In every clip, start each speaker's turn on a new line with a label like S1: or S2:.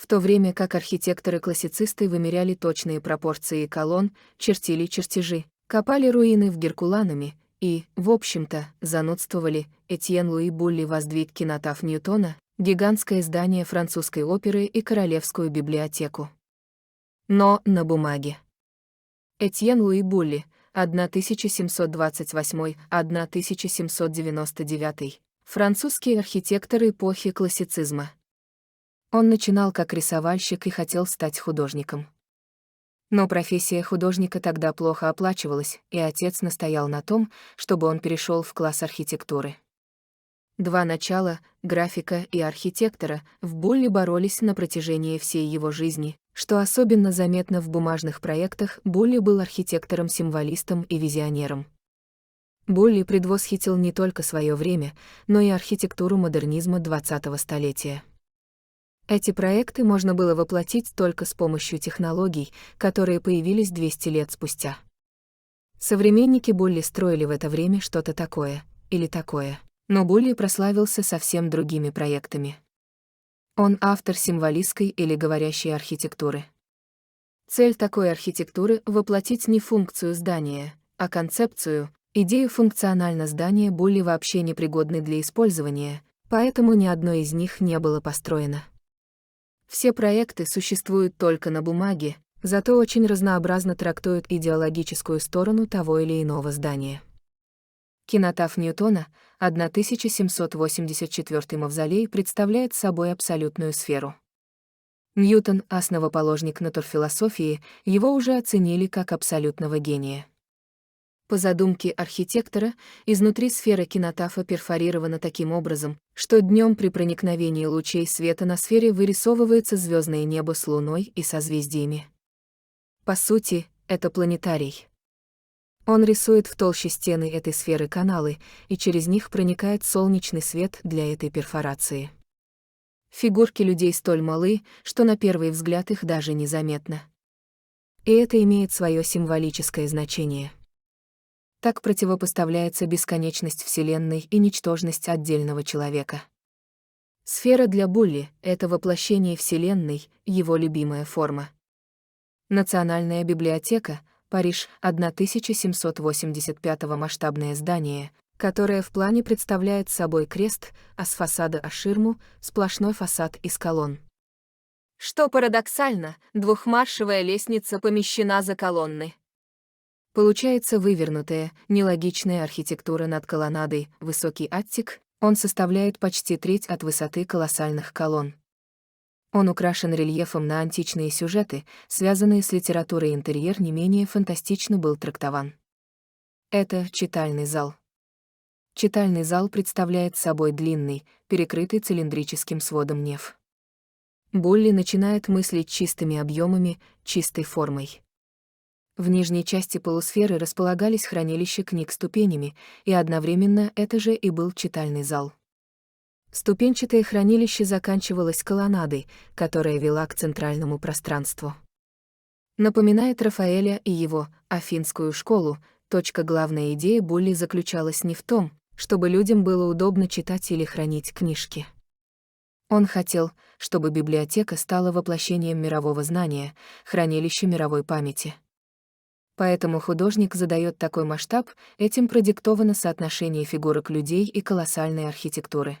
S1: то время как архитекторы-классицисты вымеряли точные пропорции колонн, чертили чертежи, копали руины в Геркулануме и, в общем-то, занудствовали, Этьен Луи Булли воздвиг кинотаф Ньютона, гигантское здание французской оперы и королевскую библиотеку. Но на бумаге. Этьен Луи Булли, 1728-1799, французский архитектор эпохи классицизма. Он начинал как рисовальщик и хотел стать художником. Но профессия художника тогда плохо оплачивалась, и отец настоял на том, чтобы он перешел в класс архитектуры. Два начала, графика и архитектора, в Булли боролись на протяжении всей его жизни, что особенно заметно в бумажных проектах. Булли был архитектором-символистом и визионером. Булли предвосхитил не только свое время, но и архитектуру модернизма 20-го столетия. Эти проекты можно было воплотить только с помощью технологий, которые появились 200 лет спустя. Современники Булли строили в это время что-то такое, или такое, но Булли прославился совсем другими проектами. Он автор символистской или говорящей архитектуры. Цель такой архитектуры — воплотить не функцию здания, а концепцию, идею. Функционально здания Булли вообще непригодны для использования, поэтому ни одно из них не было построено. Все проекты существуют только на бумаге, зато очень разнообразно трактуют идеологическую сторону того или иного здания. Кинотаф Ньютона, 1784 мавзолей, представляет собой абсолютную сферу. Ньютон, основоположник натурфилософии, его уже оценили как абсолютного гения. По задумке архитектора, изнутри сфера кинотафа перфорирована таким образом, что днем при проникновении лучей света на сфере вырисовывается звездное небо с луной и созвездиями. По сути, это планетарий. Он рисует в толще стены этой сферы каналы, и через них проникает солнечный свет для этой перфорации. Фигурки людей столь малы, что на первый взгляд их даже незаметно. И это имеет свое символическое значение. Так противопоставляется бесконечность Вселенной и ничтожность отдельного человека. Сфера для Булли — это воплощение Вселенной, его любимая форма. Национальная библиотека, Париж, 1785 масштабное здание, которое в плане представляет собой крест, а с фасада ширму — сплошной фасад из колонн. Что парадоксально, двухмаршевая лестница помещена за колонны. Получается вывернутая, нелогичная архитектура над колоннадой, высокий аттик, он составляет почти треть от высоты колоссальных колонн. Он украшен рельефом на античные сюжеты, связанные с литературой. Интерьер не менее фантастично был трактован. Это читальный зал. Читальный зал представляет собой длинный, перекрытый цилиндрическим сводом неф. Булли начинает мыслить чистыми объемами, чистой формой. В нижней части полусферы располагались хранилища книг ступенями, и одновременно это же и был читальный зал. Ступенчатое хранилище заканчивалось колоннадой, которая вела к центральному пространству. Напоминает Рафаэля и его «Афинскую школу», главная идея Булли заключалась не в том, чтобы людям было удобно читать или хранить книжки. Он хотел, чтобы библиотека стала воплощением мирового знания, хранилищем мировой памяти. Поэтому художник задает такой масштаб, этим продиктовано соотношение фигурок людей и колоссальной архитектуры.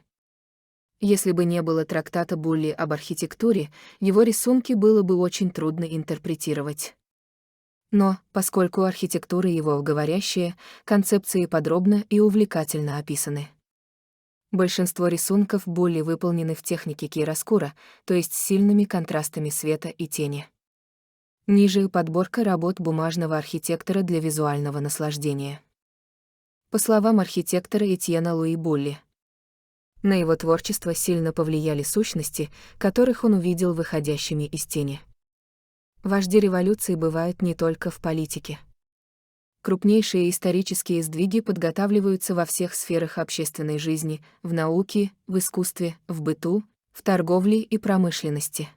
S1: Если бы не было трактата Булли об архитектуре, его рисунки было бы очень трудно интерпретировать. Но, поскольку архитектура его говорящая, концепции подробно и увлекательно описаны. Большинство рисунков Булли выполнены в технике кироскура, то есть с сильными контрастами света и тени. Ниже подборка работ бумажного архитектора для визуального наслаждения. По словам архитектора Этьена Луи Булли, на его творчество сильно повлияли сущности, которых он увидел выходящими из тени. Вожди революции бывают не только в политике. Крупнейшие исторические сдвиги подготавливаются во всех сферах общественной жизни, в науке, в искусстве, в быту, в торговле и промышленности.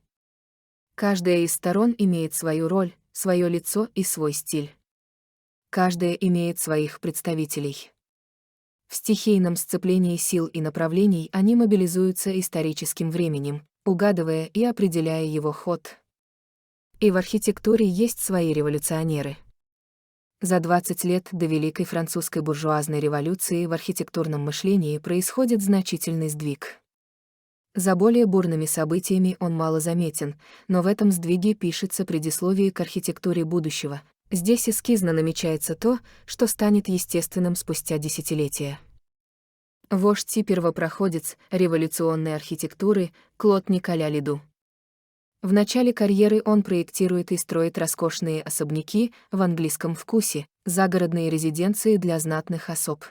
S1: Каждая из сторон имеет свою роль, свое лицо и свой стиль. Каждая имеет своих представителей. В стихийном сцеплении сил и направлений они мобилизуются историческим временем, угадывая и определяя его ход. И в архитектуре есть свои революционеры. За 20 лет до Великой французской буржуазной революции в архитектурном мышлении происходит значительный сдвиг. За более бурными событиями он мало заметен, но в этом сдвиге пишется предисловие к архитектуре будущего. Здесь эскизно намечается то, что станет естественным спустя десятилетия. Вождь и первопроходец революционной архитектуры Клод Николя Лиду. В начале карьеры он проектирует и строит роскошные особняки в английском вкусе, загородные резиденции для знатных особ.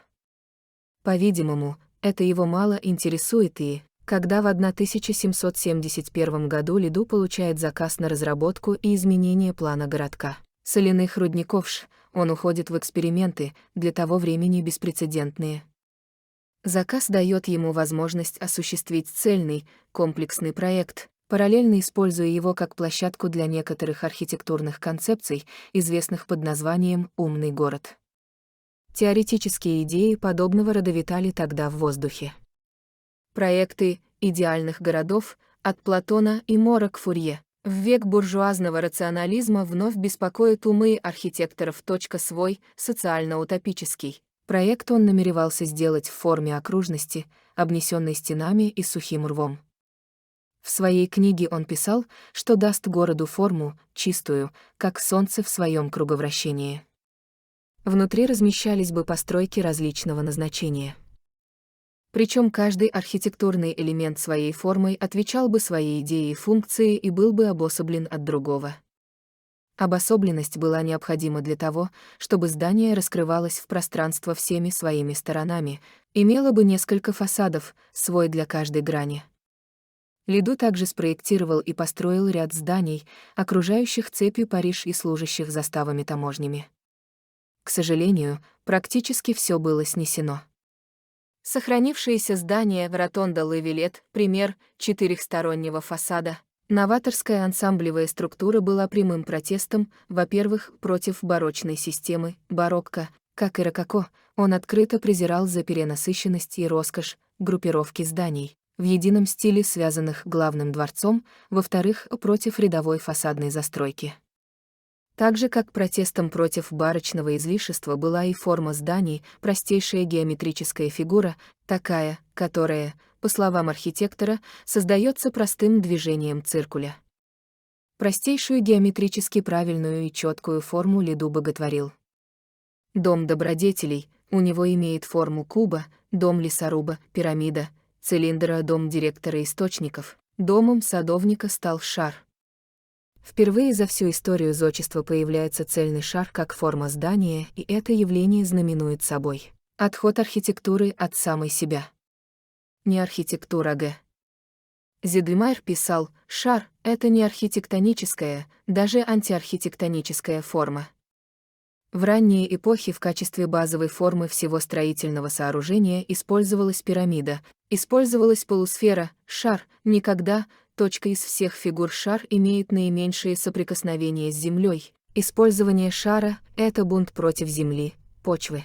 S1: По-видимому, это его мало интересует и, когда в 1771 году Лиду получает заказ на разработку и изменение плана городка соляных рудников, он уходит в эксперименты, для того времени беспрецедентные. Заказ дает ему возможность осуществить цельный, комплексный проект, параллельно используя его как площадку для некоторых архитектурных концепций, известных под названием «умный город». Теоретические идеи подобного рода витали тогда в воздухе. Проекты идеальных городов от Платона и Мора к Фурье в век буржуазного рационализма вновь беспокоят умы архитекторов. Свой, социально-утопический проект он намеревался сделать в форме окружности, обнесенной стенами и сухим рвом. В своей книге он писал, что даст городу форму, чистую, как солнце в своем круговращении. Внутри размещались бы постройки различного назначения. Причем каждый архитектурный элемент своей формой отвечал бы своей идее и функции и был бы обособлен от другого. Обособленность была необходима для того, чтобы здание раскрывалось в пространство всеми своими сторонами, имело бы несколько фасадов, свой для каждой грани. Лиду также спроектировал и построил ряд зданий, окружающих цепью Париж и служащих заставами-таможнями. К сожалению, практически все было снесено. Сохранившиеся здания в Ротонда Ле-Вилет — пример четырехстороннего фасада. Новаторская ансамблевая структура была прямым протестом, во-первых, против барочной системы, барокко, как и рококо, он открыто презирал за перенасыщенность и роскошь группировки зданий в едином стиле, связанных главным дворцом, во-вторых, против рядовой фасадной застройки. Так же, как протестом против барочного излишества была и форма зданий, простейшая геометрическая фигура, такая, которая, по словам архитектора, создается простым движением циркуля. Простейшую геометрически правильную и четкую форму Лиду боготворил. Дом добродетелей, у него имеет форму куба, дом лесоруба, пирамида, цилиндра, дом директора источников, домом садовника стал шар. Впервые за всю историю зодчества появляется цельный шар как форма здания, и это явление знаменует собой отход архитектуры от самой себя. Не архитектура Г. Зидльмайер писал, шар — это не архитектоническая, даже антиархитектоническая форма. В ранние эпохи в качестве базовой формы всего строительного сооружения использовалась пирамида, использовалась полусфера, шар, никогда. Из всех фигур шар имеет наименьшее соприкосновение с землей. Использование шара — это бунт против земли, почвы.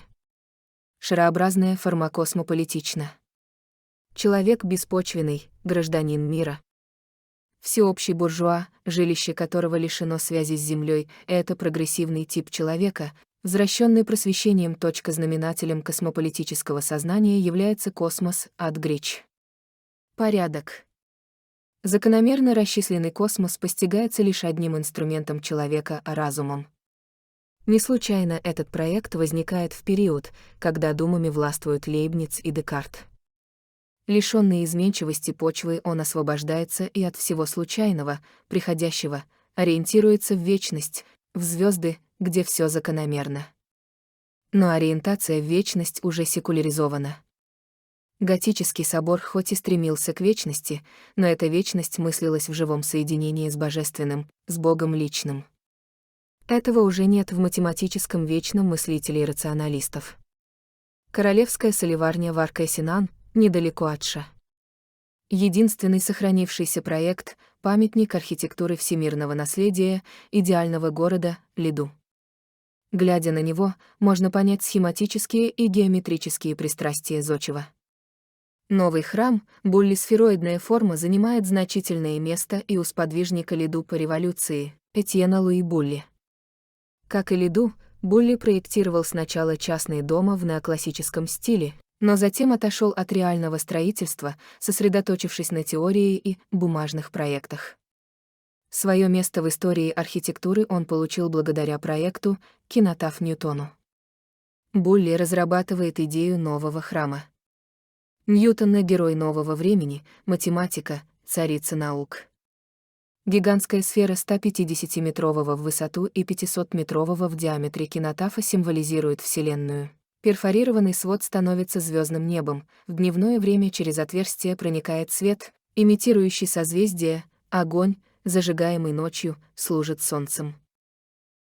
S1: Шарообразная форма космополитична. Человек беспочвенный, гражданин мира. Всеобщий буржуа, жилище которого лишено связи с землей, это прогрессивный тип человека, возвращенный просвещением. Знаменателем космополитического сознания является космос от Грич. Порядок. Закономерно расчисленный космос постигается лишь одним инструментом человека — разумом. Не случайно этот проект возникает в период, когда думами властвуют Лейбниц и Декарт. Лишённый изменчивости почвы, он освобождается и от всего случайного, приходящего, ориентируется в вечность, в звезды, где все закономерно. Но ориентация в вечность уже секуляризована. Готический собор хоть и стремился к вечности, но эта вечность мыслилась в живом соединении с божественным, с Богом личным. Этого уже нет в математическом вечном мыслителе и рационалистов. Королевская солеварня в Арке-Синан, недалеко от Ша. Единственный сохранившийся проект — памятник архитектуры всемирного наследия, идеального города, Лиду. Глядя на него, можно понять схематические и геометрические пристрастия зодчего. Новый храм, булли-сфероидная форма, занимает значительное место и у сподвижника Лиду по революции, Этьена Луи Булли. Как и Лиду, Булли проектировал сначала частные дома в неоклассическом стиле, но затем отошел от реального строительства, сосредоточившись на теории и бумажных проектах. Свое место в истории архитектуры он получил благодаря проекту «Кинотаф Ньютону». Булли разрабатывает идею нового храма. Ньютон — герой нового времени, математика, царица наук. Гигантская сфера 150-метрового в высоту и 500-метрового в диаметре кинотафа символизирует Вселенную. Перфорированный свод становится звездным небом, в дневное время через отверстие проникает свет, имитирующий созвездия, огонь, зажигаемый ночью, служит солнцем.